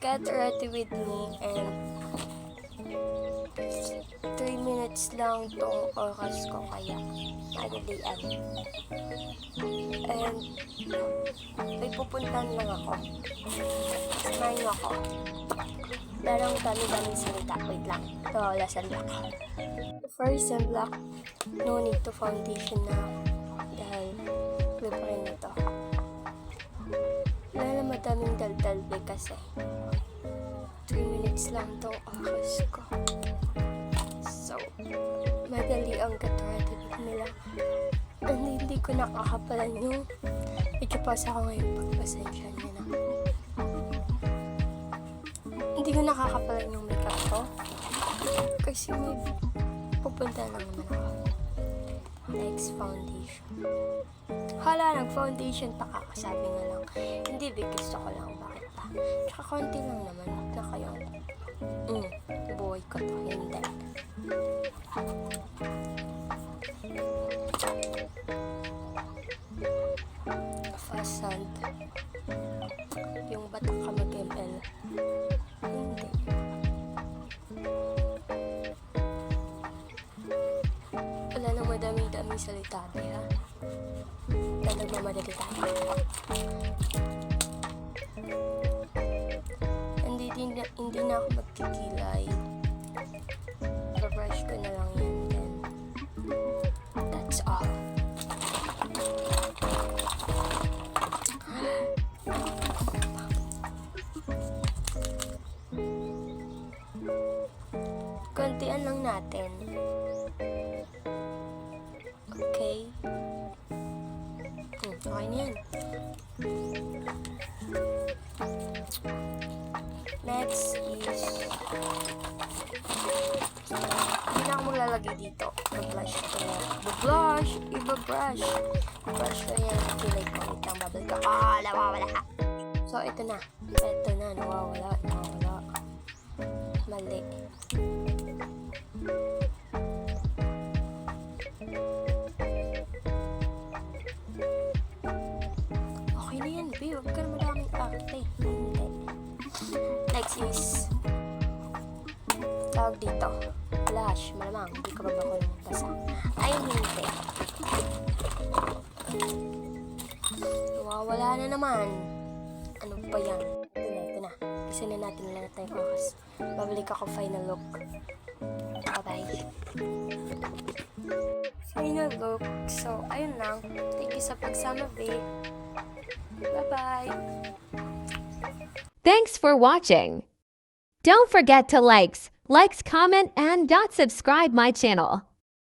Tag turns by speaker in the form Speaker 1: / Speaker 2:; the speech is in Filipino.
Speaker 1: get ready with me and 3 minutes lang tong oras ko kaya madalian. And may pupuntahan lang ako. Samahan niyo ako. Darang dami-daming salita. Wait lang. Wala sunblock. First sunblock, no need to foundation na dahil libre na to. Wala na madaming daldal kasi 3 minutes lang tong oras ko. So, madali ang get-ready nila. And hindi ko nakakapalan yung ikipasa ko ngayon pagpasensya niya na. Hindi ko nakakapalan yung makeup ko kasi may pupunta lang naman ako. Next, foundation. Hala, nag-foundation pa kakasabi nga lang. Hindi, gusto ko lang. Bakit pa? Tsaka konti lang naman. Huwag na kayong buhay ko to. Hindi. Fasad. Yung batak ka mag-ML. Hindi. Wala nang madaming salita, ha? Dahil nagmamadali tayo. Hindi na ako magkikilay. Babrush ko na lang yan. Then, that's all. Kontian lang natin. Okay? Okay na yan. Next is hindi na ako maglalagay dito. Mag-blush ko na. Mag-blush! Iba-brush. Brush ko yan. Kilay ko. Wait lang, bubble ka. Nawawala. So, ito na. Ito na. Nawawala. Mali. Okay na yan, babe. Huwag ka na maraming arte. Hindi. Next is tawag dito. Blush. Malamang. Hindi ka ba ko nang basa? Ay, hindi. Nawawala na naman. Ano pa yan? Ito na. Isa na natin lang tayong oras. Babalik ako final look. Bye-bye. Final look. So, ayun lang. Thank you sa pagsama, babe. Bye-bye.
Speaker 2: Thanks for watching. Don't forget to likes, comment, and subscribe my channel.